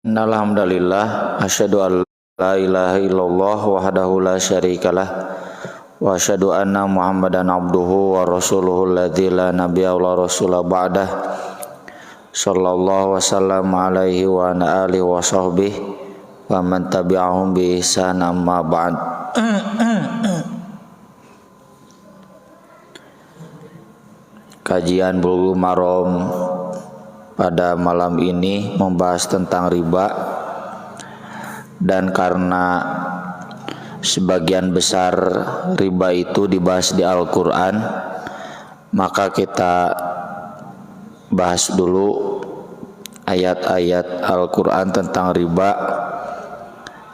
Alhamdulillah, asyhadu an la ilaha illallah wahdahu la syarikalah wa asyhadu anna Muhammadan abduhu wa rasuluhu alladzi la nabiyya wa rasula ba'dah. Sallallahu wasallam alaihi wa ala alihi wa sahbihi wa man tabi'ahum bi ihsan amma ba'd. Kajian Bulughul Maram pada malam ini membahas tentang riba, dan karena sebagian besar riba itu dibahas di Al-Quran, maka kita bahas dulu ayat-ayat Al-Quran tentang riba.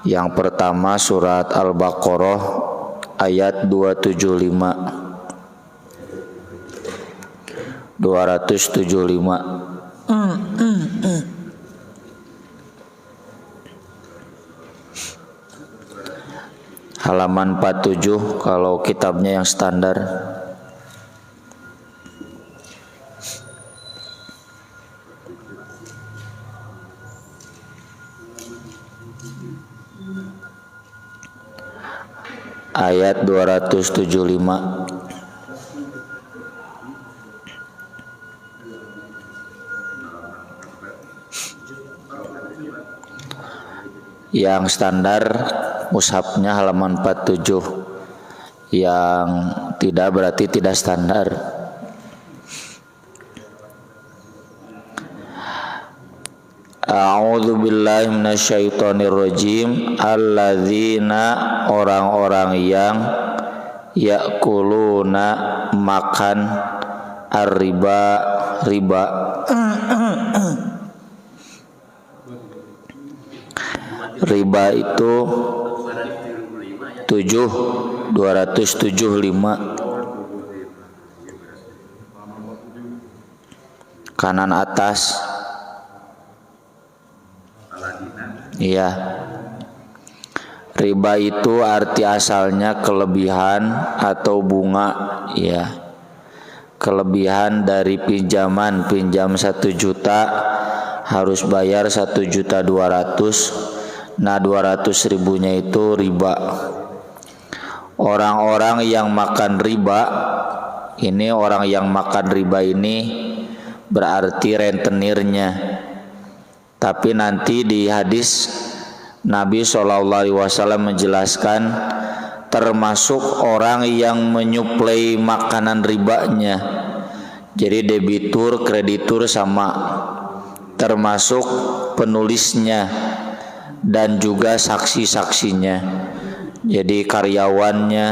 Yang pertama surat Al-Baqarah ayat 275. Halaman 47 kalau kitabnya yang standar. Ayat 275. Yang standar mushafnya halaman 47, yang tidak berarti tidak standar. A'udzu billahi minasyaitonir rajim. Alladzina, orang-orang yang yakuluna, makan ar-riba, riba. Riba itu 275 kanan atas. Iya. Riba itu arti asalnya kelebihan atau bunga, ya. Kelebihan dari pinjaman, pinjam 1 juta harus bayar 1.200.000. Nah, 200.000-nya itu riba. Orang-orang yang makan riba, ini orang yang makan riba ini berarti rentenirnya. Tapi nanti di hadis Nabi SAW menjelaskan termasuk orang yang menyuplai makanan ribanya. Jadi debitur, kreditur sama, termasuk penulisnya dan juga saksi-saksinya. Jadi karyawannya,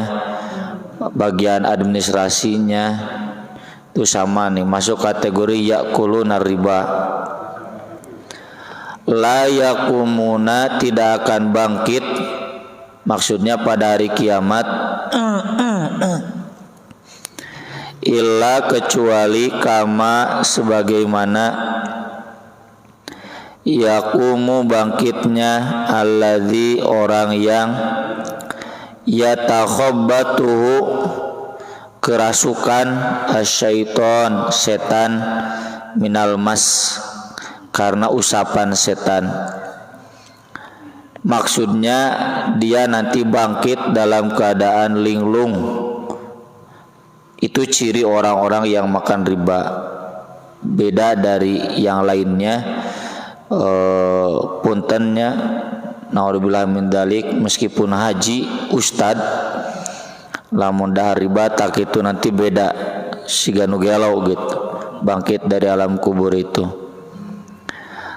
bagian administrasinya itu sama nih, masuk kategori yakuluna riba. La yakumuna, tidak akan bangkit, maksudnya pada hari kiamat, illa, kecuali, kama, sebagaimana, yakumu, bangkitnya, alladzi, orang yang yatakhabbatuhu, kerasukan, asyaiton, setan, minal mas, karena usapan setan. Maksudnya dia nanti bangkit dalam keadaan linglung. Itu ciri orang-orang yang makan riba. Beda dari yang lainnya. Puntennya, naudzubillah min dzalik, meskipun haji, ustad, lamun dahar riba tak itu nanti beda, siga nu gelau gitu, bangkit dari alam kubur itu.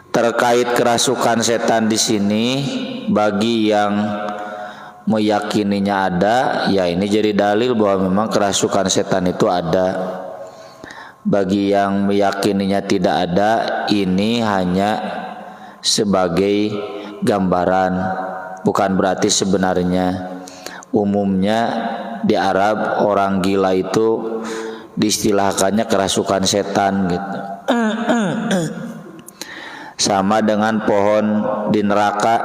Terkait kerasukan setan di sini, bagi yang meyakininya ada, ya ini jadi dalil bahwa memang kerasukan setan itu ada. Bagi yang meyakininya tidak ada, ini hanya sebagai gambaran, bukan berarti sebenarnya. Umumnya di Arab orang gila itu diistilahkannya kerasukan setan gitu. Sama dengan pohon di neraka,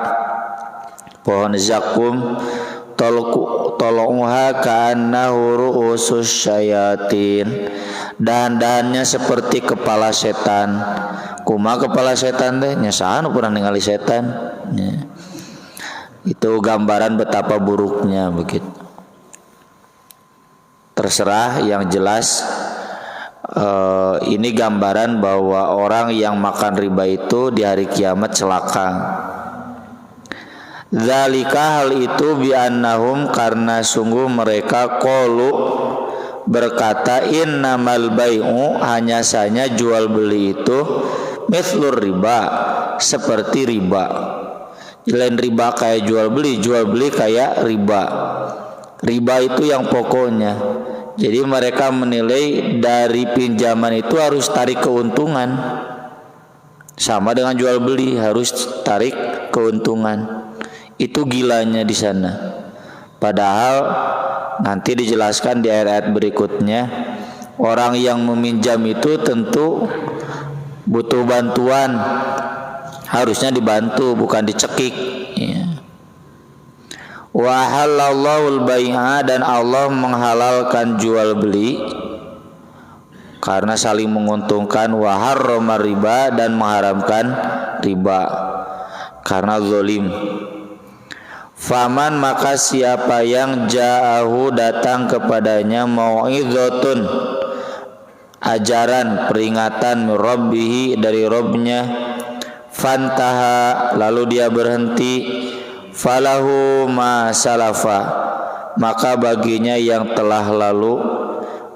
pohon zakum, tolongha ka'annahu ru'usus syayatin, dahan-dahannya seperti kepala setan. Kumaha kepala setan teh nya saha nu pernah ningali setan ya. Itu gambaran betapa buruknya begitu. Terserah, yang jelas ini gambaran bahwa orang yang makan riba itu di hari kiamat celaka. Zalika, hal itu bi'annahum, karena sungguh mereka qalu berkata, innamal bai'u, hanya saja jual beli itu mithlur riba, seperti riba. Lain riba kayak jual beli kayak riba. Riba itu yang pokoknya. Jadi mereka menilai dari pinjaman itu harus tarik keuntungan. Sama dengan jual beli, harus tarik keuntungan. Itu gilanya di sana. Padahal nanti dijelaskan di ayat-ayat berikutnya, orang yang meminjam itu tentu butuh bantuan, harusnya dibantu bukan dicekik ya. Wa halallahu al-bai'a, dan Allah menghalalkan jual beli karena saling menguntungkan. Wa harrama riba, dan mengharamkan riba karena zalim. Faman, maka siapa yang ja'ahu, datang kepadanya mau'izatun, ajaran peringatan min rabbihi, dari Rabbnya, fantaha, lalu dia berhenti, falahu ma salafa, maka baginya yang telah lalu,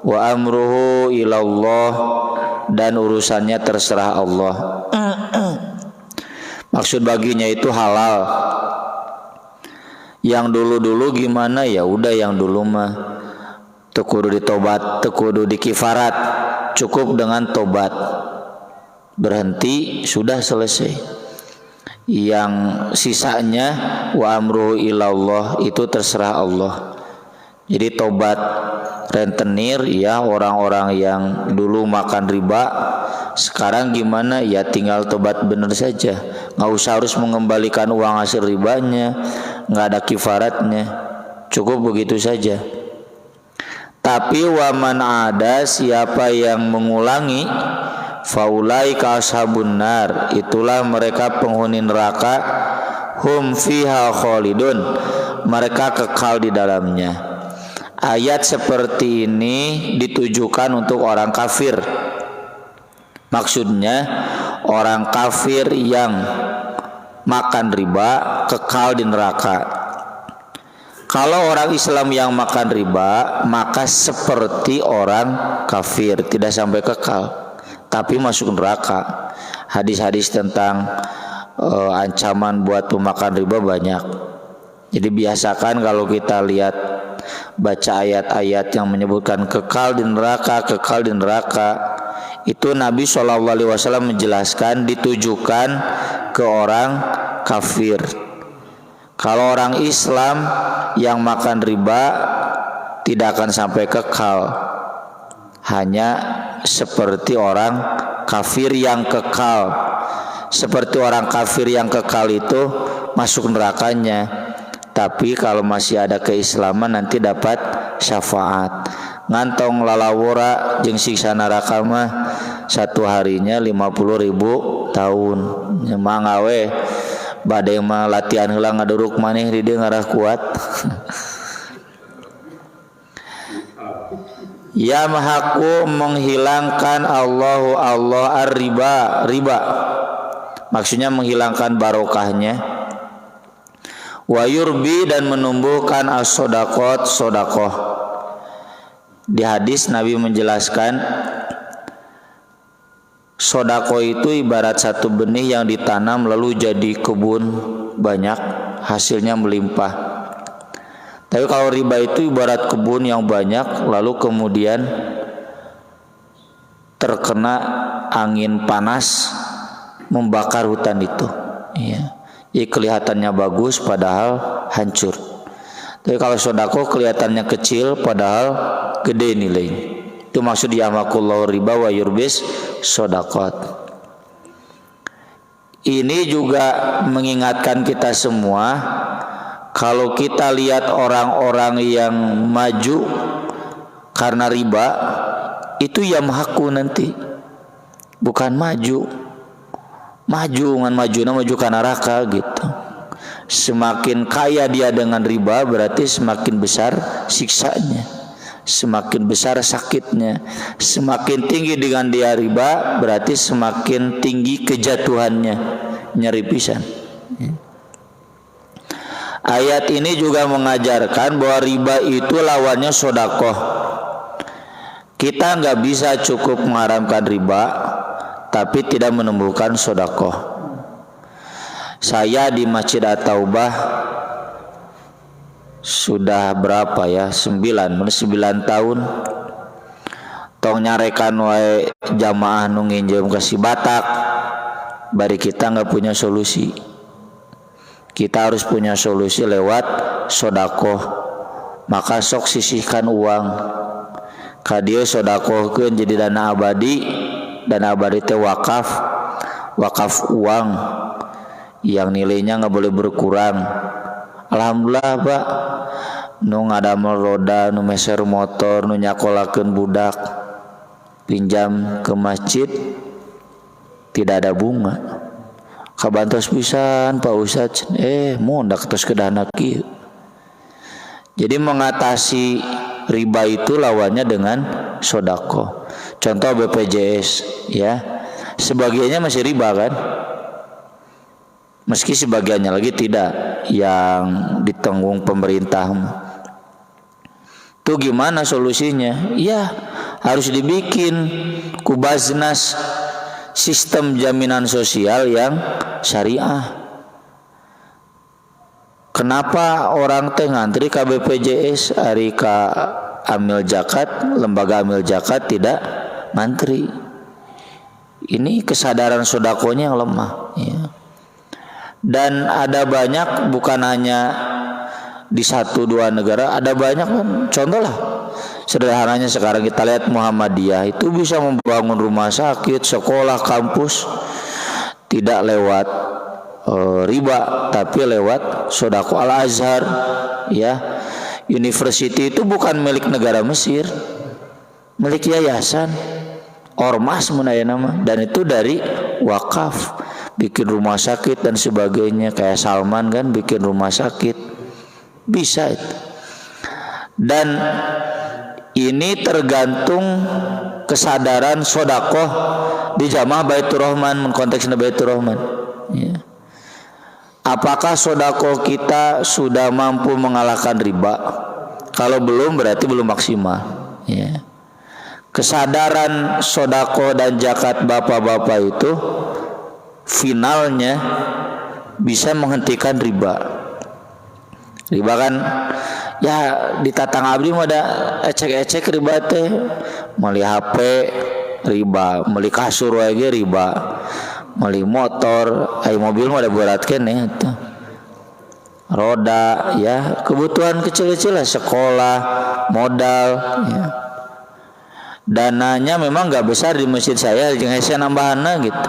wa amruhu ilallah, dan urusannya terserah Allah. Maksud baginya itu halal. Yang dulu-dulu gimana, ya udah yang dulu mah teu kudu ditobat, teu kudu dikifarat, cukup dengan tobat, berhenti, sudah selesai. Yang sisanya wa amruhu ilallah, itu terserah Allah. Jadi tobat rentenir ya, orang-orang yang dulu makan riba sekarang gimana, ya tinggal tobat benar saja, nggak usah harus mengembalikan uang hasil ribanya, nggak ada kifaratnya, cukup begitu saja. Tapi waman ada, siapa yang mengulangi, faulaika ashabun nar, itulah mereka penghuni neraka, hum fiha khalidun, mereka kekal di dalamnya. Ayat seperti ini ditujukan untuk orang kafir. Maksudnya orang kafir yang makan riba kekal di neraka. Kalau orang Islam yang makan riba, maka seperti orang kafir, tidak sampai kekal, tapi masuk neraka. Hadis-hadis tentang ancaman buat pemakan riba banyak. Jadi biasakan kalau kita lihat baca ayat-ayat yang menyebutkan kekal di neraka, itu Nabi SAW menjelaskan ditujukan ke orang kafir. Kalau orang Islam yang makan riba tidak akan sampai kekal, hanya seperti orang kafir yang kekal. Seperti orang kafir yang kekal itu masuk nerakanya, tapi kalau masih ada keislaman nanti dapat syafaat. Ngantong lalawura jeung siksa neraka mah satu harinya 50.000 tahun. Mangawe bade mah latihan heula ngaduruk maneh di dieu ngarah kuat. Ya mahaku menghilangkan Allah ar-riba, riba. Maksudnya menghilangkan barokahnya. Wa yurbi, dan menumbuhkan as-shadaqat, sedekah. Di hadis Nabi menjelaskan sedekah itu ibarat satu benih yang ditanam lalu jadi kebun banyak, hasilnya melimpah. Tapi kalau riba itu ibarat kebun yang banyak lalu kemudian terkena angin panas membakar hutan itu. Ya. Jadi kelihatannya bagus padahal hancur. Tapi kalau sedekah kelihatannya kecil padahal gede nilai. Itu maksud yamakullahu riba wa yurbis sedekah. Ini juga mengingatkan kita semua, kalau kita lihat orang-orang yang maju karena riba, itu yamhaku nanti, bukan maju ke neraka gitu. Semakin kaya dia dengan riba berarti semakin besar siksanya, semakin besar sakitnya. Semakin tinggi dengan dia riba berarti semakin tinggi kejatuhannya, nyeri pisan. Ayat ini juga mengajarkan bahwa riba itu lawannya sodakoh. Kita nggak bisa cukup mengharamkan riba tapi tidak menumbuhkan sodakoh. Saya di Masjid At-Taubah sudah berapa ya, 9 tahun tong nyarekan wae jamaah nu nginjem ka si Batak, bari kita nggak punya solusi. Kita harus punya solusi lewat sodakoh. Maka sok sisihkan uang ka dieu sodakohkeun jadi dana abadi. Dana abadi teh wakaf uang yang nilainya nggak boleh berkurang. Alhamdulillah Pak, nu ngadamel roda, nu meser motor, nu nyakolakeun budak, pinjam ke masjid tidak ada bunga. Kabantos pisan Pak Ustadz, mundak terus ke dana kieu. Jadi mengatasi riba itu lawannya dengan sodako. Contoh BPJS ya, sebagiannya masih riba kan, meski sebagiannya lagi tidak yang ditanggung pemerintah. Tuh gimana solusinya? Ya harus dibikin kubaznas, sistem jaminan sosial yang syariah. Kenapa orang teh ngantri ke BPJS, ari ka amil zakat, lembaga amil zakat tidak ngantri? Ini kesadaran sodakonya yang lemah ya. Dan ada banyak, bukan hanya di 1-2 negara, ada banyak kan. Contoh lah, sederhananya sekarang kita lihat Muhammadiyah itu bisa membangun rumah sakit, sekolah, kampus tidak lewat riba tapi lewat sodako. Al-Azhar ya, university itu bukan milik negara Mesir, milik yayasan ormas munaya nama, dan itu dari wakaf, bikin rumah sakit dan sebagainya. Kayak Salman kan bikin rumah sakit, bisa itu. Dan ini tergantung kesadaran sodakoh di jamaah Baitur Rahman, konteksnya Baitur Rahman ya. Apakah sodakoh kita sudah mampu mengalahkan riba? Kalau belum berarti belum maksimal ya. Kesadaran sodakoh dan zakat bapak-bapak itu finalnya bisa menghentikan riba. Riba kan ya di tatang abdi mah ada ecek-ecek riba teh. Meuli HP riba, meuli kasur wae ge riba, meuli motor, ai mobil mah ada beratkeun ya eta. Roda ya, kebutuhan kecil-kecil lah, sekolah, modal ya. Dananya memang enggak besar di masjid saya, jeung hese nambahanna gitu.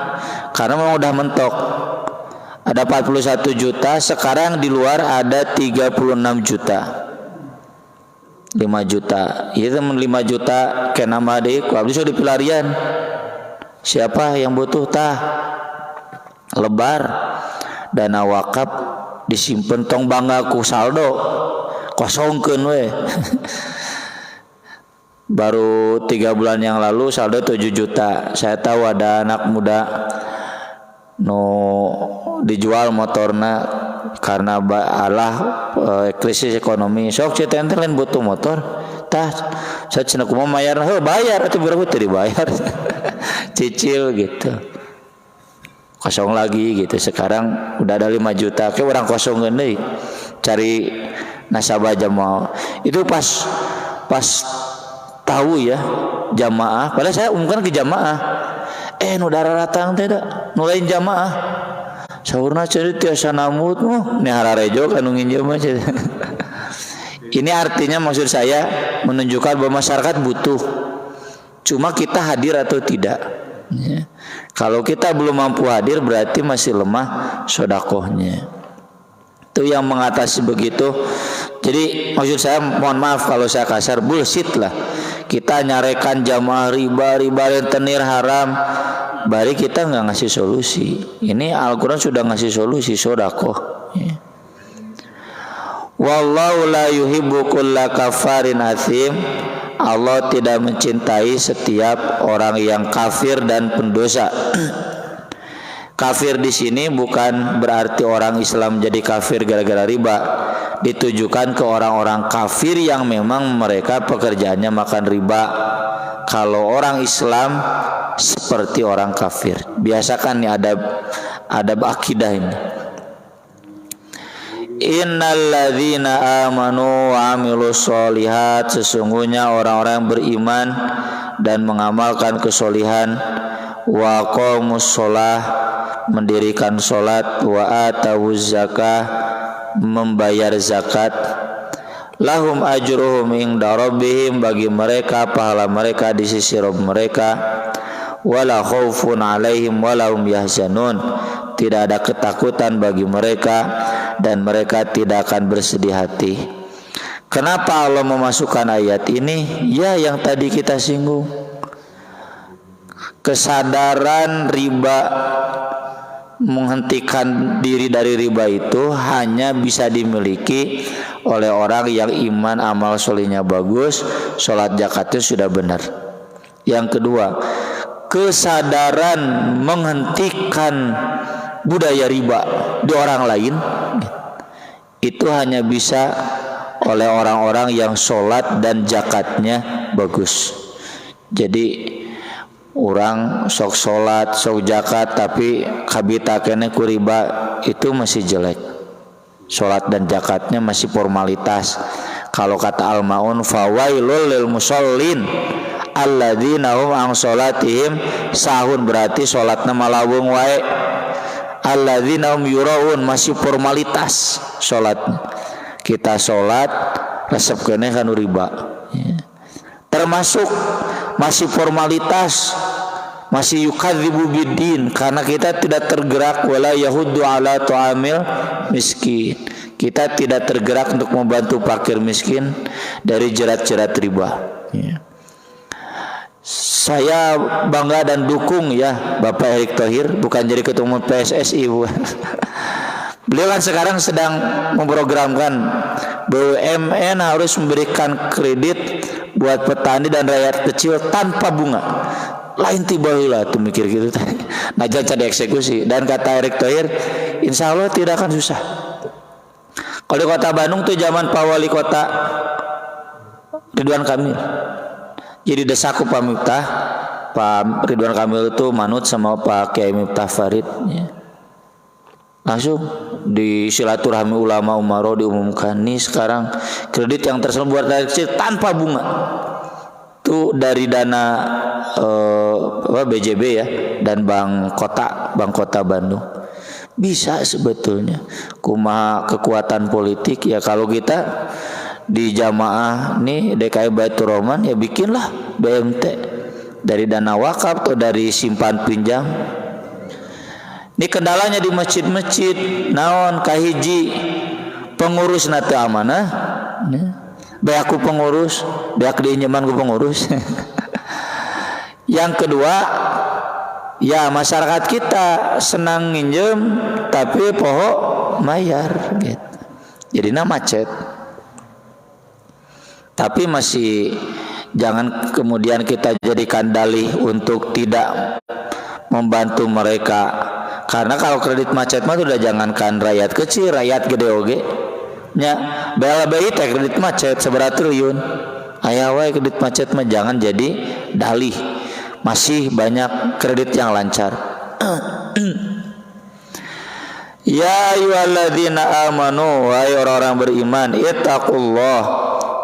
Karena memang udah mentok. Ada 41 juta, sekarang di luar ada 36 juta. 5 juta. Itu 5 juta ke nama adik, abdi sudah dipilarian. Siapa yang butuh tah? Lebar. Dana wakaf disimpen tong bangga ku saldo. Kosongkeun we. Baru 3 bulan yang lalu saldo 7 juta. Saya tahu ada anak muda dijual motorna karena krisis ekonomi. Sok cetente lain butuh motor. Tah, saya cenah kumaha mayar? Bayar atuh berapa teh dibayar. Cicil gitu. Kosong lagi gitu. Sekarang udah ada 5 juta. Ke orang kosongkeun deui. Cari nasabah jamaah. Itu pas tahu ya jamaah, padahal saya umumkan ke jamaah, nu datang teh da nu lain jamaah saurna cari tiasa namut nih hararejo kan nginjem aja. Ini artinya maksud saya menunjukkan bahwa masyarakat butuh, cuma kita hadir atau tidak ya. Kalau kita belum mampu hadir berarti masih lemah sodakohnya. Itu yang mengatasi begitu. Jadi maksud saya, mohon maaf kalau saya kasar, bullshit lah kita nyarekan jamaah riba rentenir haram, bari kita nggak ngasih solusi. Ini Al-Quran sudah ngasih solusi, sodakoh. Wallahu la yuhibbu kulla kafarin athim. Allah tidak mencintai setiap orang yang kafir dan pendosa. Kafir di sini bukan berarti orang Islam jadi kafir gara-gara riba. Ditujukan ke orang-orang kafir yang memang mereka pekerjaannya makan riba. Kalau orang Islam seperti orang kafir. Biasakan nih adab akidah ini. Innalladzina amanu wa amilus solihat, sesungguhnya orang-orang yang beriman dan mengamalkan kesolihan, wa qamus sholah, mendirikan sholat, wa atawuz zakah, membayar zakat, lahum ajruhum inda rabbihim, bagi mereka pahala mereka di sisi Rabb mereka, wala khaufun alaihim walahum yahzanun, tidak ada ketakutan bagi mereka dan mereka tidak akan bersedih hati. Kenapa Allah memasukkan ayat ini? Ya, yang tadi kita singgung, kesadaran riba, menghentikan diri dari riba itu hanya bisa dimiliki oleh orang yang iman amal solihnya bagus, sholat zakatnya sudah benar. Yang kedua, kesadaran menghentikan budaya riba di orang lain itu hanya bisa oleh orang-orang yang sholat dan zakatnya bagus. Jadi orang sok sholat, sok zakat tapi kabita kene ku riba, itu masih jelek. Sholat dan zakatnya masih formalitas. Kalau kata Al-Maun, fawailul lil musallin alladzina hum an sholatihim sahun, berarti sholatna malawung wae. Alladzina hum yuraun, masih formalitas sholatnya. Kita sholat resep kene kanu riba, termasuk masih formalitas, masih yukadzibu biddin, karena kita tidak tergerak, wala yahuddu ala tu'amil miskin, kita tidak tergerak untuk membantu fakir miskin dari jerat-jerat riba. Saya bangga dan dukung ya Bapak Erick Thohir, bukan jadi ketua umum PSSI bukan. Beliau kan sekarang sedang memprogramkan BUMN harus memberikan kredit buat petani dan rakyat kecil tanpa bunga. Lain tiba lah tuh mikir gitu. Nah, jangan dieksekusi. Dan kata Erick Thohir, insya Allah tidak akan susah. Kalau di kota Bandung tuh zaman Pak Wali Kota Ridwan Kamil, jadi desaku Pak Miftah, Pak Ridwan Kamil itu manut sama Pak Kiai Miftah Farid ya. Langsung di silaturahmi ulama umaro diumumkan nih sekarang kredit yang tersedia buat rakyat kecil tanpa bunga tuh dari dana BJB ya dan Bank Kota Bandung. Bisa sebetulnya kumaha kekuatan politik ya, kalau kita di jamaah nih DKI Baitur Rahman ya bikinlah BMT dari dana wakaf atau dari simpan pinjam. Ini kendalanya di masjid-masjid naon kahiji pengurus nate amanah bae aku pengurus beak di nyaman ku pengurus. Yang kedua ya masyarakat kita senang nginjem tapi poho mayar gitu, jadinya macet. Tapi masih jangan kemudian kita jadikan dalih untuk tidak membantu mereka, karena kalau kredit macet mah udah jangankan rakyat kecil, rakyat gede oge nya BLBI teh kredit macet seberat triliun. Aya wae kredit macet mah jangan jadi dalih. Masih banyak kredit yang lancar. Ya ayyuhalladzina amanu, wahai orang-orang beriman, ittaqullah,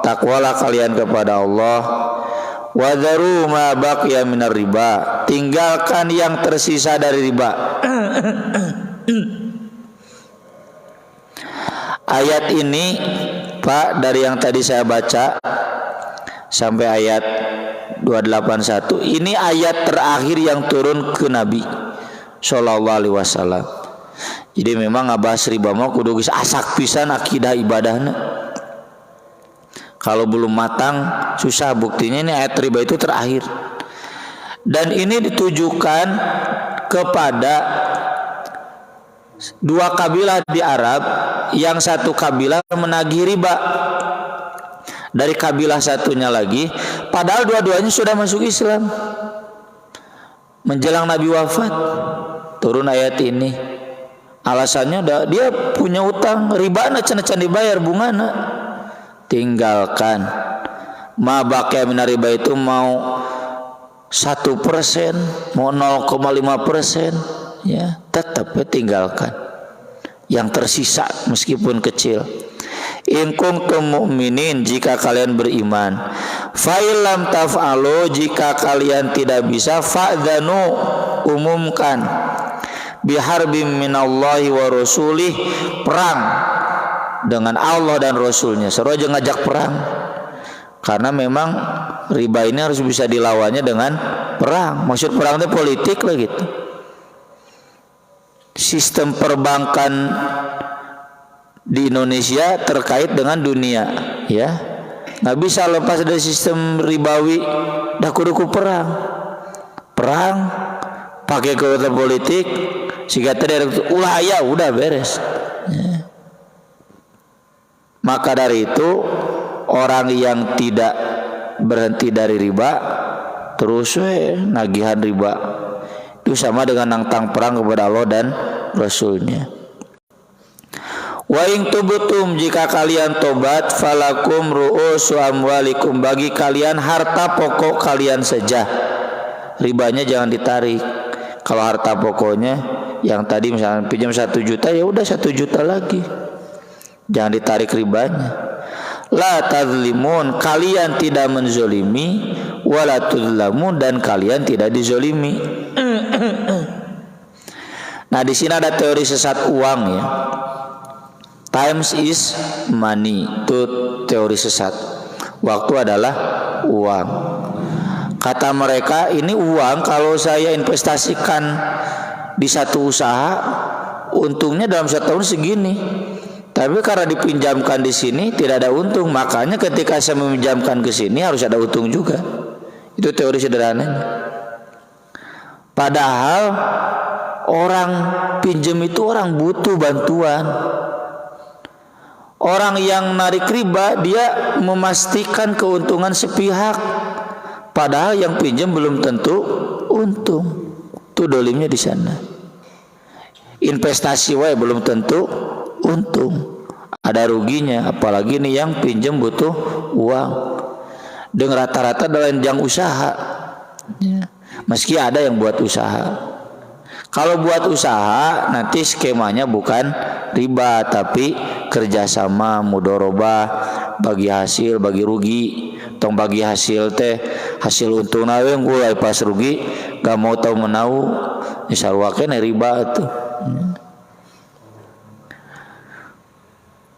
takwalah kalian kepada Allah. Wadharu ma baqiya minar riba, tinggalkan yang tersisa dari riba. Ayat ini Pak, dari yang tadi saya baca sampai ayat 281, ini ayat terakhir yang turun ke Nabi Sallallahu Alaihi Wasallam. Jadi memang ngabahas riba mah kudu geus asak pisan akidah ibadahna. Kalau belum matang susah, buktinya ini ayat riba itu terakhir. Dan ini ditujukan kepada dua kabilah di Arab, yang satu kabilah menagih riba dari kabilah satunya lagi, padahal dua-duanya sudah masuk Islam. Menjelang Nabi wafat turun ayat ini. Alasannya dia punya utang, ribana can dibayar, bungana tinggalkan. Ma baqiya minar riba itu mau 1%, mau 0,5%, ya tetap tinggalkan. Yang tersisa meskipun kecil. In kuntum mu'minin, jika kalian beriman. Fa illam taf'alu, jika kalian tidak bisa, fa'dzanu, umumkan, biharbim minallahi wa rasulih, perang dengan Allah dan Rasulnya. Seru aja ngajak perang, karena memang riba ini harus bisa dilawannya dengan perang. Maksud perang itu politik lah gitu. Sistem perbankan di Indonesia terkait dengan dunia, ya nggak bisa lepas dari sistem ribawi. Dah kudu perang pakai kekuatan politik, sehingga tadi ulah ya udah beres, ya. Maka dari itu orang yang tidak berhenti dari riba terus nagihan riba itu sama dengan nantang perang kepada Allah dan Rasulnya. Wa in tubtum, jika kalian tobat, falakum ru'usu amwalikum, bagi kalian harta pokok kalian saja. Ribanya jangan ditarik. Kalau harta pokoknya yang tadi misalnya pinjam 1 juta, ya udah 1 juta lagi. Jangan ditarik ribanya. La tadzlimun, kalian tidak menzolimi, wala tudzlamun, dan kalian tidak dizolimi. Nah, di sini ada teori sesat uang, ya. Times is money, itu teori sesat. Waktu adalah uang. Kata mereka, ini uang kalau saya investasikan di satu usaha, untungnya dalam 1 tahun segini. Tapi karena dipinjamkan di sini tidak ada untung, makanya ketika saya meminjamkan ke sini harus ada untung juga. Itu teori sederhananya. Padahal orang pinjam itu orang butuh bantuan. Orang yang narik riba dia memastikan keuntungan sepihak, padahal yang pinjam belum tentu untung. Itu dolimnya di sana. Investasi wae belum tentu untung, ada ruginya. Apalagi nih yang pinjam butuh uang. Dengan rata-rata dalam yang usaha, ya. Meski ada yang buat usaha. Kalau buat usaha nanti skemanya bukan riba, tapi kerjasama, mudorobah, bagi hasil, bagi rugi. Tong bagi hasil teh, hasil untung nawe ngulai pas rugi, gak mau tahu menau, misalnya riba tuh.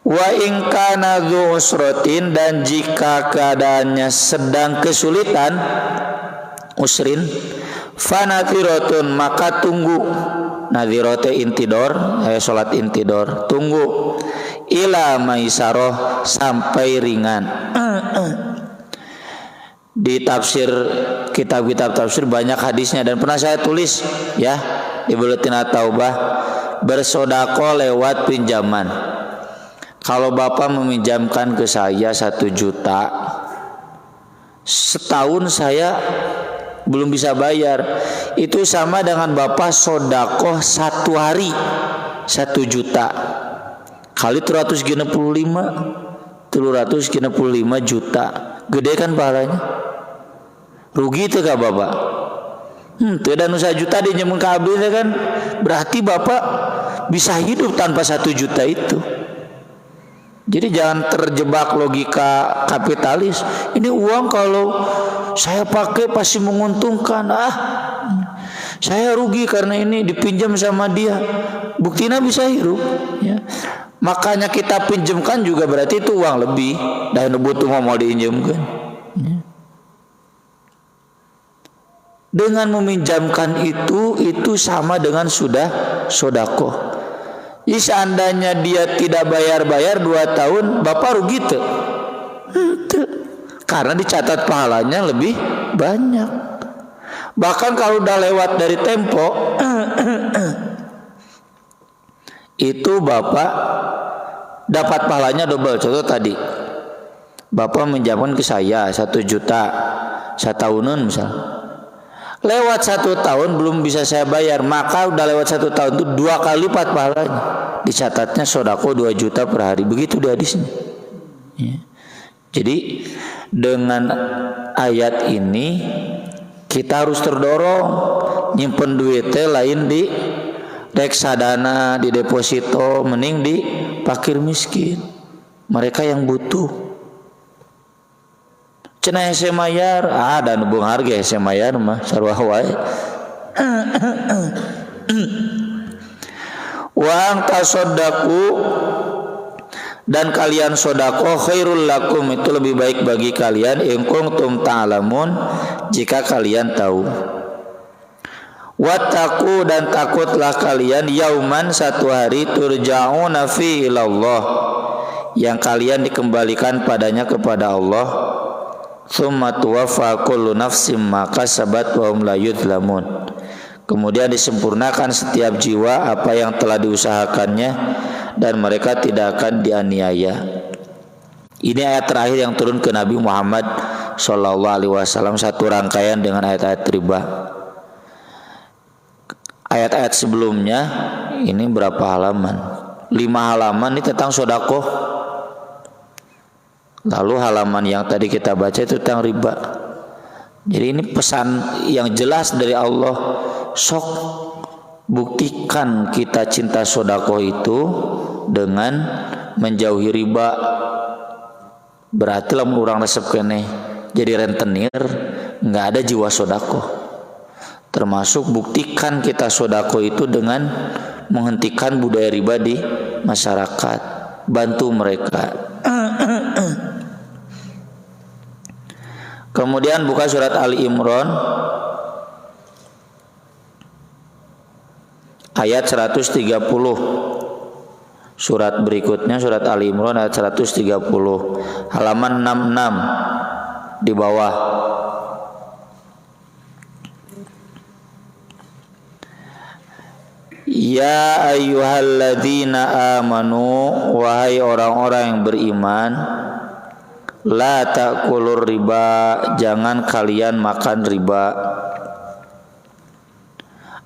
Wa in kana dzu usratin, dan jika keadaannya sedang kesulitan, usrin, fanathiratun, maka tunggu. Nadhirate intidor, salat intidor, tunggu. Ila maisarah, sampai ringan. Di tafsir, kitab-kitab tafsir banyak hadisnya, dan pernah saya tulis, ya, di Buletin At-Taubah, bersodako lewat pinjaman. Kalau bapak meminjamkan ke saya 1 juta, setahun saya belum bisa bayar, itu sama dengan bapak sodakoh 1 hari 1 juta kali 365 juta. Gede kan pahalanya? Rugi itu kah bapak? Tidak, 1 juta dinyemun ke abdi kan, berarti bapak bisa hidup tanpa 1 juta itu. Jadi jangan terjebak logika kapitalis. Ini uang kalau saya pakai pasti menguntungkan. Saya rugi karena ini dipinjam sama dia. Buktinya bisa hidup, ya. Makanya kita pinjamkan juga berarti itu uang lebih. Dan butuh mau diinjamkan, ya. Dengan meminjamkan itu sama dengan sudah sodakoh. Jadi seandainya dia tidak bayar-bayar 2 tahun, bapak rugi tuh. Karena dicatat pahalanya lebih banyak. Bahkan kalau udah lewat dari tempo itu bapak dapat pahalanya double. Contoh tadi bapak menjamkan ke saya 1 juta satahunan misal, lewat 1 tahun belum bisa saya bayar, maka udah lewat 1 tahun itu 2 kali lipat pahalanya. Dicatatnya sodako 2 juta per hari, begitu di hadisnya ya. Jadi dengan ayat ini kita harus terdorong nyimpen duitnya lain di reksadana, di deposito, mending di fakir miskin, mereka yang butuh. Cenah hese mayar, dan bung harga hese mayar mah sarua wae. Wa tasaddaqu, dan kalian sodako khairul lakum, itu lebih baik bagi kalian, in kuntum ta'lamun, jika kalian tahu. Wattaqu, dan takutlah kalian, yauman, 1 hari, turja'una fi ilallah, yang kalian dikembalikan padanya kepada Allah. Tsumma tuwaffa kullu nafsim ma kasabat wa hum la yudlamun. Kemudian disempurnakan setiap jiwa apa yang telah diusahakannya, dan mereka tidak akan dianiaya. Ini ayat terakhir yang turun ke Nabi Muhammad SAW, satu rangkaian dengan ayat-ayat riba. Ayat-ayat sebelumnya ini berapa halaman? 5 halaman ini tentang sodakoh. Lalu halaman yang tadi kita baca itu tentang riba. Jadi ini pesan yang jelas dari Allah. Sok buktikan kita cinta sodakoh itu dengan menjauhi riba. Berarti lah orang resep kene jadi rentenir, nggak ada jiwa sodakoh. Termasuk buktikan kita sodakoh itu dengan menghentikan budaya riba di masyarakat, bantu mereka. Kemudian buka surat Ali Imran ayat 130. Surat berikutnya surat Ali Imran ayat 130, halaman 66 di bawah. Ya ayyuhalladzina amanu, wahai orang-orang yang beriman, la ta'kulur riba, jangan kalian makan riba.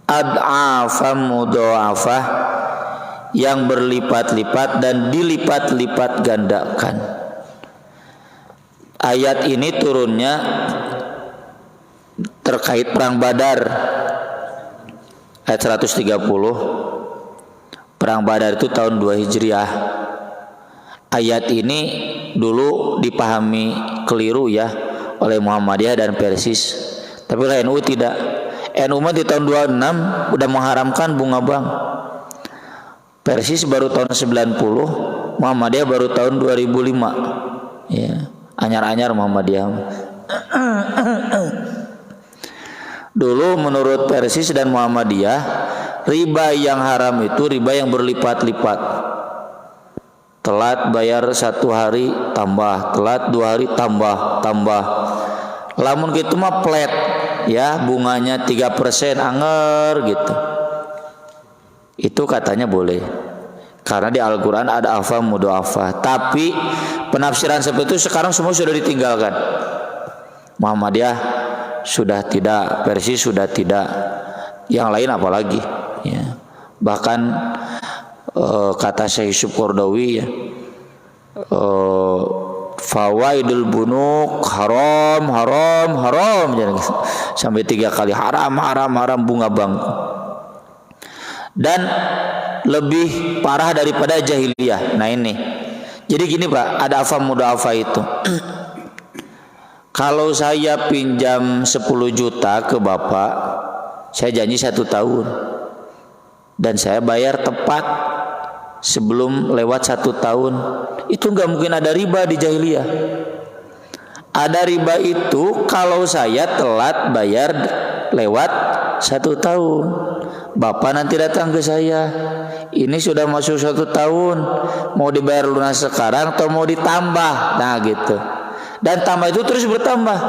Ad'afam mudha'afah, yang berlipat-lipat dan dilipat-lipat gandakan. Ayat ini turunnya terkait perang Badar. Ayat 130. Perang Badar itu tahun 2 Hijriah. Ayat ini dulu dipahami keliru ya oleh Muhammadiyah dan Persis. Tapi NU tidak. NU di tahun 26 udah mengharamkan bunga bank. Persis baru tahun 90, Muhammadiyah baru tahun 2005. Ya, anyar-anyar Muhammadiyah. Dulu menurut Persis dan Muhammadiyah, riba yang haram itu riba yang berlipat-lipat. Telat bayar 1 hari tambah, telat 2 hari tambah. Lamun gitu mah flat ya, bunganya 3% anger gitu. Itu katanya boleh. Karena di Al-Quran ada afa mudha'afah. Tapi penafsiran seperti itu sekarang semua sudah ditinggalkan. Muhammadiyah sudah tidak, Persis sudah tidak, yang lain apalagi ya. Bahkan kata Syekh Yusuf Qaradawi ya, fawaidul bunuk haram sampai 3 kali haram bunga bank. Dan lebih parah daripada jahiliyah. Nah ini, jadi gini Pak, ada afa mudha'afah itu. Kalau saya pinjam 10 juta ke Bapak, saya janji 1 tahun, dan saya bayar tepat sebelum lewat 1 tahun, itu nggak mungkin ada riba di jahiliyah. Ada riba itu kalau saya telat bayar lewat 1 tahun. Bapak nanti datang ke saya, ini sudah masuk 1 tahun, mau dibayar lunas sekarang atau mau ditambah. Nah gitu. Dan tambah itu terus bertambah.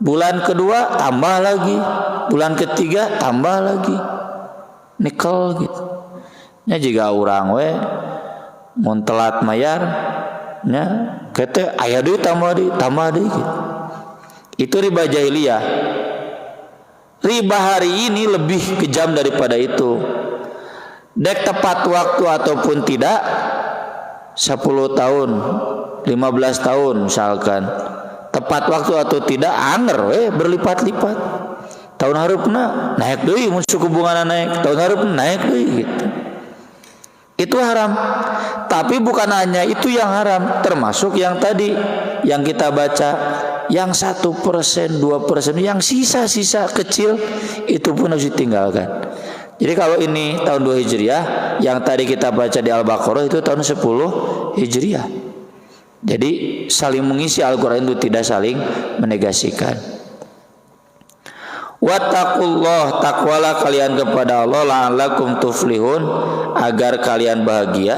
Bulan kedua tambah lagi, bulan ketiga tambah lagi. Nikel gitu. Nya jika urang we mun telat mayar nya kete aya deui tambah deui gitu. Itu riba jahiliyah. Riba hari ini lebih kejam daripada itu. Dek tepat waktu ataupun tidak 10 tahun 15 tahun misalkan, tepat waktu atau tidak anger berlipat-lipat. Tahun hareupna naik deui mun suku bungana naik, tahun hareupna naik deui gitu. Itu haram. Tapi bukan hanya itu yang haram, termasuk yang tadi yang kita baca, yang 1%, 2%, yang sisa-sisa kecil itu pun harus ditinggalkan. Jadi kalau ini tahun 2 Hijriah, yang tadi kita baca di Al-Baqarah itu tahun 10 Hijriah. Jadi saling mengisi Al-Quran itu, tidak saling menegasikan. Wattaqullah, takwalah kalian kepada Allah, la'allakum tuflihun, agar kalian bahagia.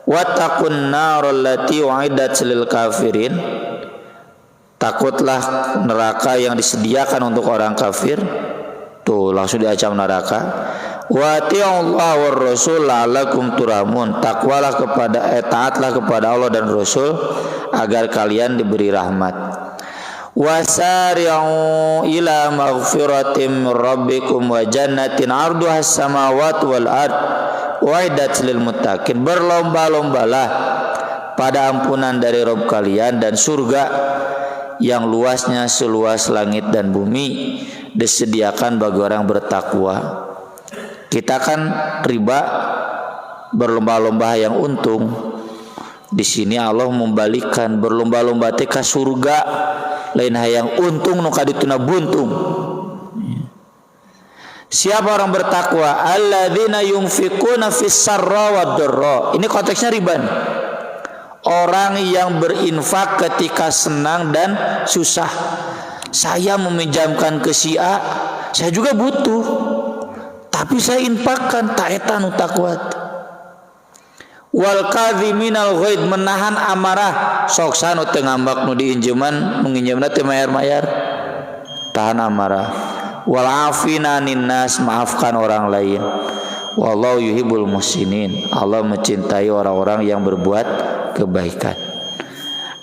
Wattaqun narul lati u'iddat lil kafirin, takutlah neraka yang disediakan untuk orang kafir. Tuh langsung diancam neraka. Wa ati'ullah war rasul la'allakum turhamun, takwalah kepada taatlah kepada Allah dan Rasul agar kalian diberi rahmat. Wasari'u ila maghfiratin min rabbikum wa jannatin 'arduhas samawati wal ard u'iddat lil muttaqin, berlomba-lombalah pada ampunan dari Rabb kalian dan surga yang luasnya seluas langit dan bumi disediakan bagi orang bertakwa. Kita kan riba berlomba-lomba yang untung. Di sini Allah membalikkan, berlomba-lomba teh ka surga, lain hayang untung nu kadituna buntung. Siapa orang bertakwa? Alladzina yunfiquna fis sarra wad dharra. Ini konteksnya riba nih. Orang yang berinfak ketika senang dan susah. Saya meminjamkan ke si A, saya juga butuh, tapi saya infakkan, tak eta nu takwat. Wal kadhiminal ghaid, menahan amarah, sok sanu teu ngambak nu diinjeman, menginjemna teu mayar-mayar, tahan amarah. Wal afina anin nas, maafkan orang lain. Wallahu yuhibbul muhsinin, Allah mencintai orang-orang yang berbuat kebaikan.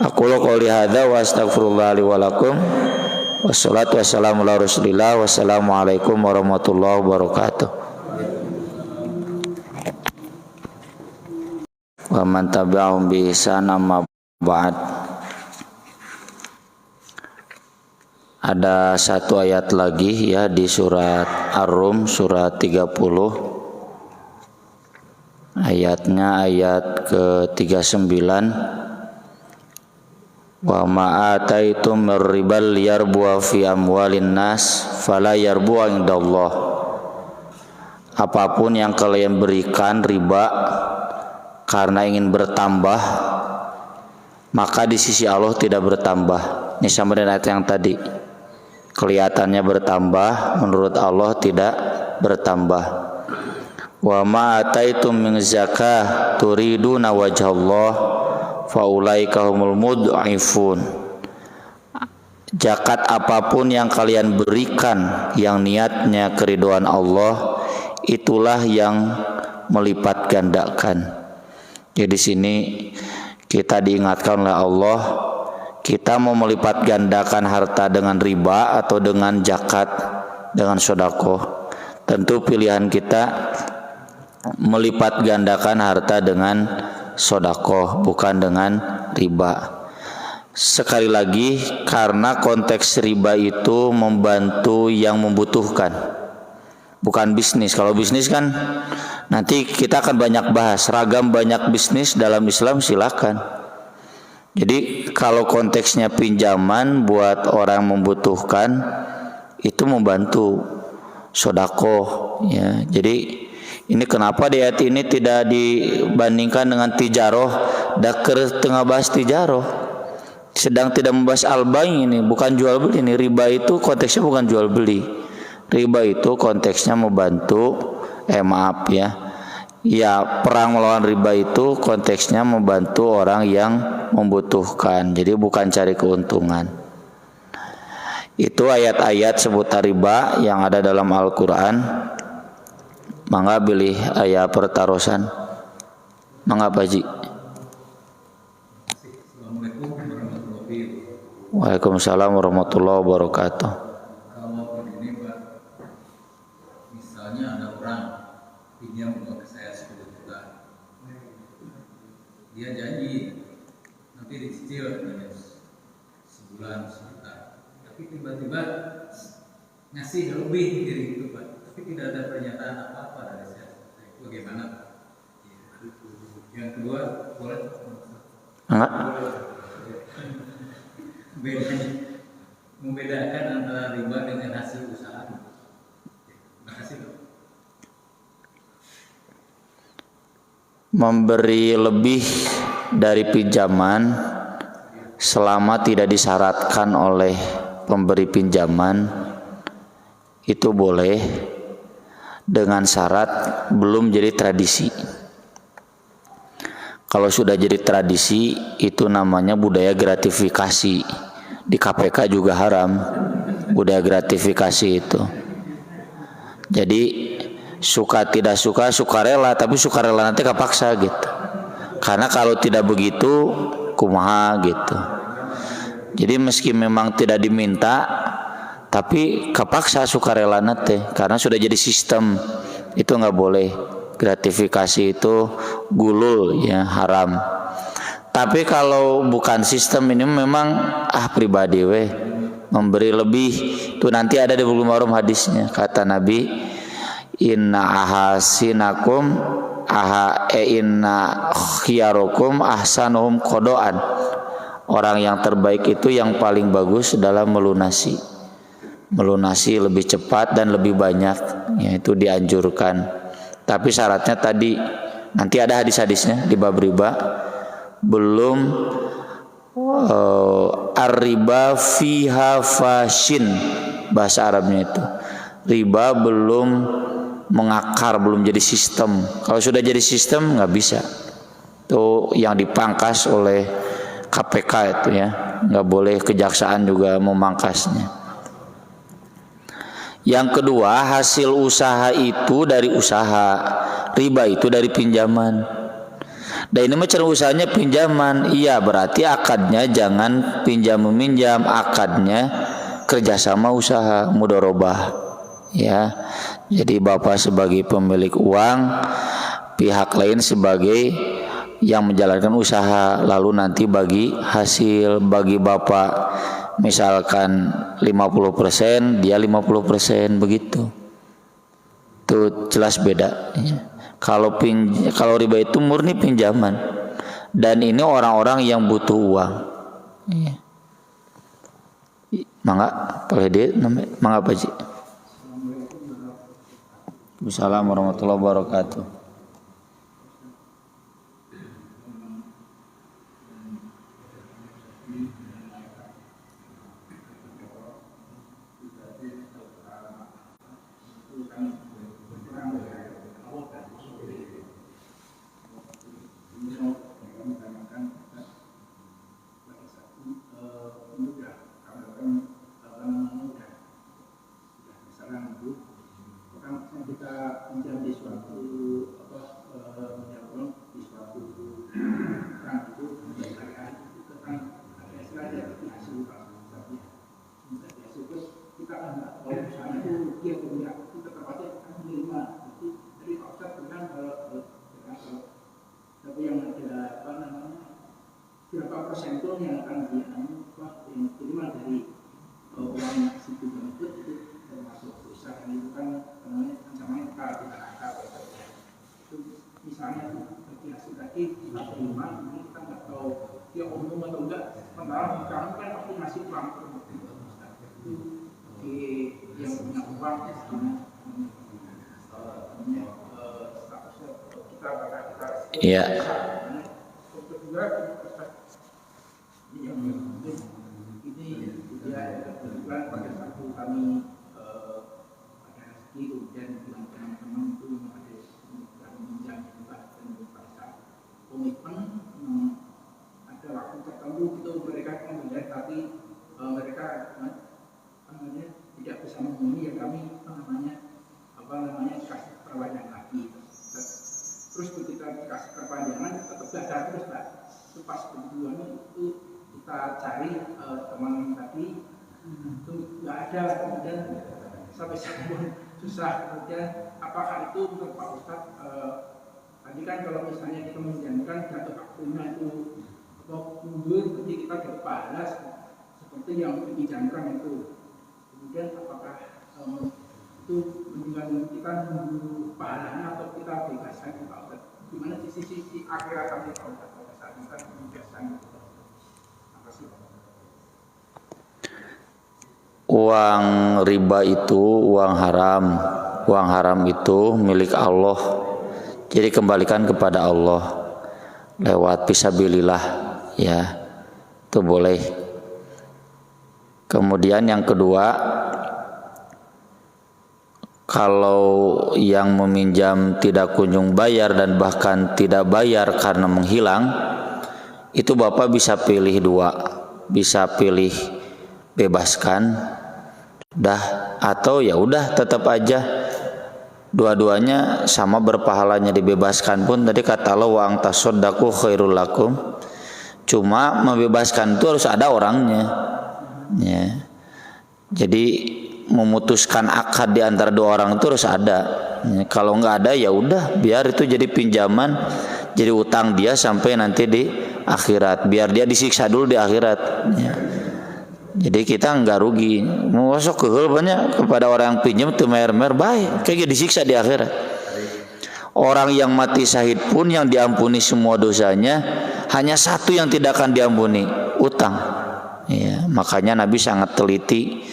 Aku qouli hadza wa astaghfirullah li wa lakum. Wassalatu wassalamu ala Rasulillah. Wassalamualaikum warahmatullahi wabarakatuh. Wa man tabi'ahum bi ihsan amma ba'd. Ada satu ayat lagi ya di surat Ar-Rum surat 30. Ayatnya ayat ke-39. Wa ma ataitum mir ribal yarbu fi amwalin nas fala yarbu indallah. Apapun yang kalian berikan riba karena ingin bertambah, maka di sisi Allah tidak bertambah. Ini sama dengan ayat yang tadi. Kelihatannya bertambah, menurut Allah tidak bertambah. Wa ma ataitum min zakah turiduna wajhallah faulaika humul mud'ifun. Zakat apapun yang kalian berikan yang niatnya keridhaan Allah, itulah yang melipat gandakan. Jadi di sini kita diingatkan oleh Allah, kita mau melipat gandakan harta dengan riba atau dengan zakat, dengan sedekah. Tentu pilihan kita melipat gandakan harta dengan sedekah, bukan dengan riba. Sekali lagi, karena konteks riba itu membantu yang membutuhkan, bukan bisnis. Kalau bisnis kan nanti kita akan banyak bahas, ragam banyak bisnis dalam Islam, silakan. Jadi kalau konteksnya pinjaman buat orang membutuhkan, itu membantu sedekah ya. Jadi ini kenapa di ayat ini tidak dibandingkan dengan tijaroh, daker tengah bahas tijaroh, sedang tidak membahas al-bai', ini bukan jual beli. Ini riba itu konteksnya bukan jual beli. Riba itu konteksnya membantu, Ya, perang melawan riba itu konteksnya membantu orang yang membutuhkan. Jadi bukan cari keuntungan. Itu ayat-ayat seputar riba yang ada dalam Al-Qur'an. Mangga pilih ayat pertarusan. Mangga Pak Haji. Waalaikumsalam warahmatullahi wabarakatuh. Kalau begini Pak, misalnya ada orang pinjam uang ke saya 10 juta, dia janji nanti dicicil sebulan sejuta, tapi tiba-tiba ngasih lebih dari itu Pak, tapi tidak ada pernyataan apa-apa dari saya. Itu bagaimana Pak? Yang kedua, boleh? Enggak? Membedakan antara riba dengan hasil usaha. Terima kasih Pak. Memberi lebih dari pinjaman selama tidak disyaratkan oleh pemberi pinjaman itu boleh, dengan syarat belum jadi tradisi. Kalau sudah jadi tradisi itu namanya budaya gratifikasi. Di KPK juga haram budaya gratifikasi itu. Jadi suka tidak suka, sukarela, tapi sukarela nanti kepaksa gitu. Karena kalau tidak begitu kumaha gitu. Jadi meski memang tidak diminta, tapi kepaksa sukarela nanti karena sudah jadi sistem, itu nggak boleh. Gratifikasi itu gulul ya, haram. Tapi kalau bukan sistem ini memang pribadi memberi lebih itu nanti ada di Bulughul Maram hadisnya, kata Nabi, inna ahasinakum inna khiyarukum ahsanuhum qodoan. Orang yang terbaik itu yang paling bagus dalam melunasi lebih cepat dan lebih banyak, yaitu dianjurkan. Tapi syaratnya tadi nanti ada hadis-hadisnya di bab riba, belum ar-riba fiha fashin, bahasa Arabnya itu riba belum mengakar, belum jadi sistem. Kalau sudah jadi sistem nggak bisa, itu yang dipangkas oleh KPK itu ya, nggak boleh, kejaksaan juga memangkasnya. Yang kedua, hasil usaha itu dari usaha, riba itu dari pinjaman. Dan ini macam usahanya pinjaman, iya berarti akadnya jangan pinjam meminjam, akadnya kerjasama usaha, mudharabah, ya. Jadi bapak sebagai pemilik uang, pihak lain sebagai yang menjalankan usaha, lalu nanti bagi hasil, bagi bapak misalkan 50%, dia 50%, begitu. Itu jelas beda. Kalau riba itu murni pinjaman, dan ini orang-orang yang butuh uang. Mangga, boleh dia namanya, mangga Pak Haji. Assalamualaikum warahmatullahi wabarakatuh. Berapa persen itu yang akan diterima dari uang si pinjam itu termasuk usaha itu kan namanya ancamannya kita itu misalnya bagi hasil tadi kita terima, ini kita nggak tahu dia umum atau enggak, padahal kamu kan pasti ngasih uang itu di yang punya uang statusnya kita bakal kita Iya. kedua ini ya kebetulan pada satu kami ada rezeki dan dengan teman-teman itu ada yang pinjam berarti mereka tidak bisa memenuhi yang kami kasih perpanjangan lagi. Terus ketika dikasih perpanjangan tetap gagal terus Pak. Itu pas kebetulan itu kita cari teman tadi itu nggak ada, kemudian sampai sekarang susah. Kemudian apakah itu menurut Pak Ustadz tadi kan kalau misalnya kita menjanjikan jatuh waktunya itu mundur, berarti kita berbalas seperti yang dijanjikan itu. Kemudian apakah itu mendingan kita menunggu pahalanya atau kita bebaskan Pak Ustadz? Gimana di sisi akhirat kami Pak Ustadz pada saat kita bebaskan? Terima kasih. Uang riba itu uang haram. Uang haram itu milik Allah. Jadi kembalikan kepada Allah lewat fisabilillah, ya. Itu boleh. Kemudian yang kedua, kalau yang meminjam tidak kunjung bayar dan bahkan tidak bayar karena menghilang, itu Bapak bisa pilih dua, bisa pilih bebaskan, atau ya udah tetap aja dua-duanya sama berpahalanya. Dibebaskan pun tadi kata Allah wa antasaddaqu khairul lakum, cuma membebaskan itu harus ada orangnya, ya. Jadi memutuskan akad di antara dua orang itu harus ada, ya. Kalau nggak ada ya udah biar itu jadi pinjaman, jadi utang dia sampai nanti di akhirat, biar dia disiksa dulu di akhirat, ya. Jadi kita nggak rugi. Mau masuk keheul banyak kepada orang yang pinjam tuh mer-mer baik, kayak disiksa di akhirat. Orang yang mati syahid pun yang diampuni semua dosanya, hanya satu yang tidak akan diampuni, utang. Ya, makanya Nabi sangat teliti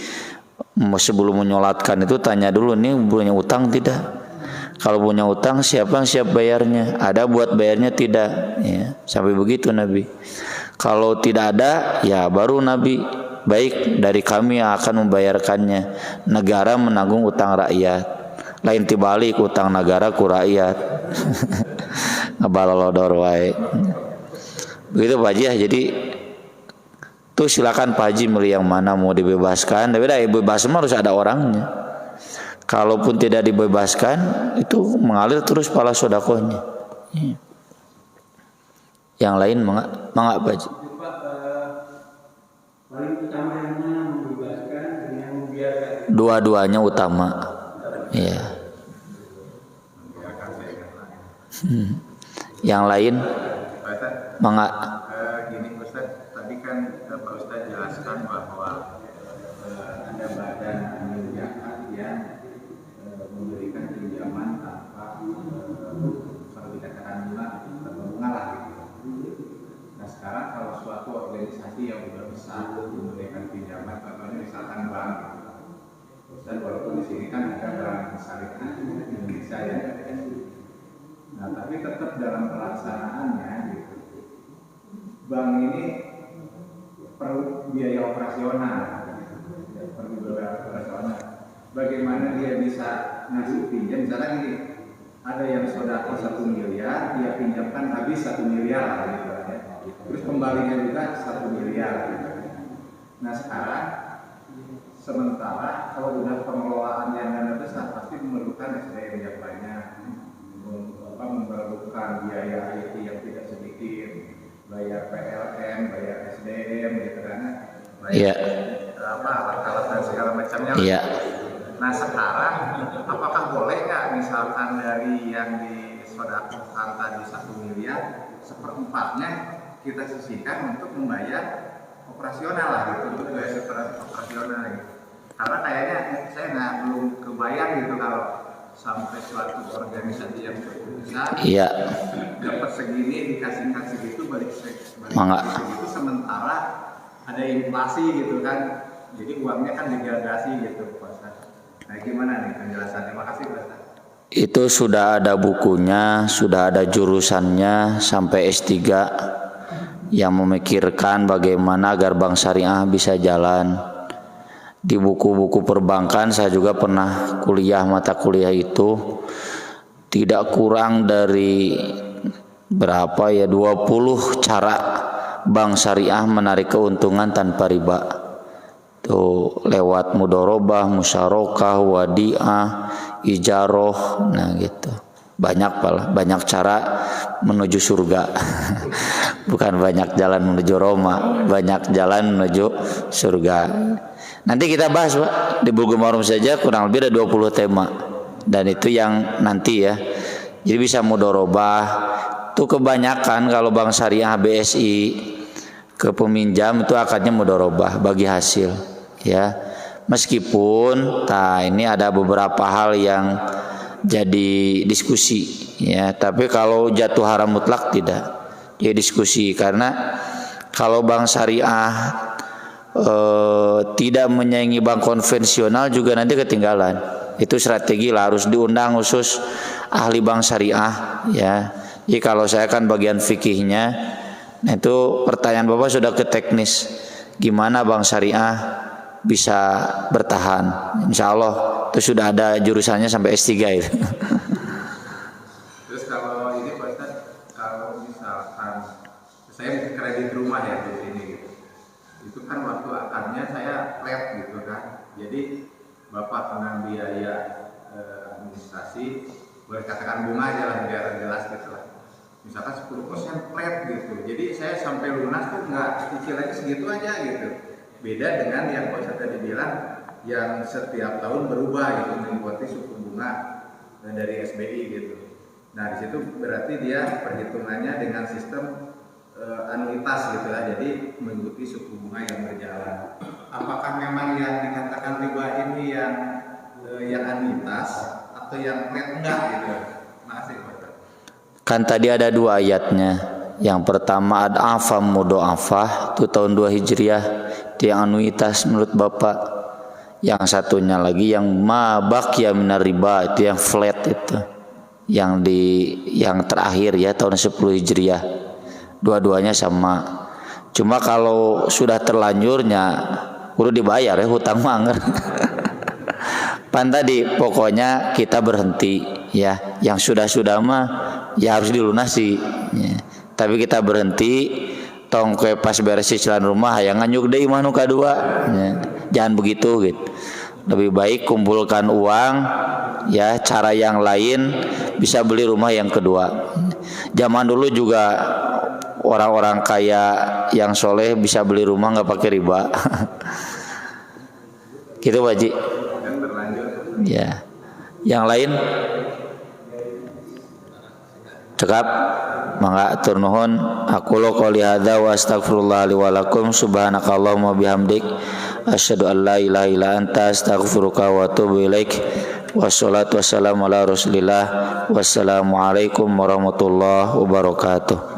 sebelum menyolatkan itu tanya dulu nih punya utang tidak. Kalau punya utang siapa yang siap bayarnya? Ada buat bayarnya tidak? Ya, sampai begitu Nabi. Kalau tidak ada, ya baru Nabi baik dari kami yang akan membayarkannya. Negara menanggung utang rakyat. Lain tibalik utang negara ku rakyat. Ngabalolodor wae. Begitu Pak Haji ya. Jadi tuh silakan Pak Haji milih yang mana mau dibebaskan. Tapi dah bebas harus ada orangnya. Kalaupun tidak dibebaskan, itu mengalir terus pahala sedekahnya. Yang lain mangga Pak Haji. Paling utamanya membebaskan dengan membiarkan. Dua-duanya utama. Ya. Yang lain mangga. Gini Ustaz, tadi kan Pak Ustaz jelaskan bahwa ada badan amil zakat yang memberikan pinjaman tanpa kalau dikatakan bunga lah gitu. Nah sekarang kalau suatu organisasi yang sudah besar memberikan pinjaman, contohnya misalkan bank, dan walaupun di sini kan ada bank syariah Indonesia ya, nah tapi tetap dalam pelaksanaannya gitu, bank ini perlu biaya operasional, Bagaimana dia bisa ngasih pinjam? Misalnya gini, ada yang sodako 1 miliar, dia pinjamkan habis 1 miliar gitu ya. Terus kembalinya juga 1 miliar gitu. Nah sekarang sementara kalau udah pengelolaan yang dana besar pasti memerlukan SDM yang banyak, memerlukan biaya IT yang tidak sedikit, bayar PLN, bayar SDM gitu kan, bayar alat-alat dan segala macamnya. Nah sekarang apakah boleh nggak misalkan dari yang disodakokan tadi 1 miliar, 1/4-nya kita sisihkan untuk membayar operasional lah gitu, untuk biaya operasional gitu. Karena kayaknya saya belum kebayang gitu kalau sampai suatu organisasi yang besar dapat segini dikasihkan segitu balik segitu, sementara ada inflasi gitu kan, jadi uangnya kan degradasi gitu Pak Ustaz. Nah gimana nih penjelasannya? Makasih Pak Ustaz. Itu sudah ada bukunya, sudah ada jurusannya sampai S3 yang memikirkan bagaimana agar bank syariah bisa jalan. Di buku-buku perbankan saya juga pernah kuliah, mata kuliah itu tidak kurang dari 20 cara bank syariah menarik keuntungan tanpa riba. Tuh lewat mudorobah, musyarakah, wadiah, ijaroh, nah gitu. Banyak cara menuju surga. Bukan banyak jalan menuju Roma, banyak jalan menuju surga. Nanti kita bahas Pak di Bulughul Maram saja kurang lebih ada 20 tema. Dan itu yang nanti ya. Jadi bisa mudorobah. Tuh kebanyakan kalau bank syariah BSI ke peminjam itu akadnya mudorobah bagi hasil ya. Meskipun ini ada beberapa hal yang jadi diskusi ya, tapi kalau jatuh haram mutlak tidak. Ya diskusi karena kalau bank syariah tidak menyaingi bank konvensional juga nanti ketinggalan. Itu strategi lah, harus diundang khusus ahli bank syariah ya. Jadi kalau saya kan bagian fikihnya, nah itu pertanyaan Bapak sudah ke teknis, gimana bank syariah bisa bertahan. Insya Allah itu sudah ada jurusannya sampai S3 itu. Terus kalau ini Pak Ustaz, kalau misalkan saya kredit rumah ya di sini gitu, itu kan waktu akadnya saya flat gitu kan, jadi Bapak kena biaya administrasi, boleh katakan bunga aja lah biar jelas gitu lah, misalkan 10% flat gitu, jadi saya sampai lunas tuh nggak cicilannya segitu aja gitu. Beda dengan yang Pak Ustaz tadi bilang yang setiap tahun berubah gitu, mengikuti suku bunga dari SBI gitu. Nah di situ berarti dia perhitungannya dengan sistem anuitas gitu lah, jadi mengikuti suku bunga yang berjalan. Apakah memang yang dikatakan riba ini yang anuitas atau yang flat enggak gitu? Makasih Pak. Kan tadi ada 2 ayatnya. Yang pertama ad-afam mudo'afah itu tahun 2 Hijriah, itu yang anuitas menurut Bapak. Yang satunya lagi yang ma baqiya minar riba, itu yang flat itu. Yang terakhir ya tahun 10 Hijriah. Dua-duanya sama. Cuma kalau sudah terlanjurnya udah dibayar ya hutang manger. Pan tadi pokoknya kita berhenti ya. Yang sudah-sudah mah ya harus dilunasi ya. Tapi kita berhenti tong kue pas beres cicilan rumah yang nganyuk deui mah nu kadua ya. Jangan begitu gitu. Lebih baik kumpulkan uang ya, cara yang lain bisa beli rumah yang kedua. Zaman dulu juga orang-orang kaya yang soleh bisa beli rumah nggak pakai riba. Gitu Pak Ji. Ya. Yang lain cekap mangga atur nuhun. Aku lo qouli hadza wa astaghfirullah li wa lakum subhanakallahumma bihamdik asyhadu an la ilaha illa anta astaghfiruka wa atubu ilaik. Wassalatu wassalamu ala Rasulillah. Wassalamualaikum warahmatullahi wabarakatuh.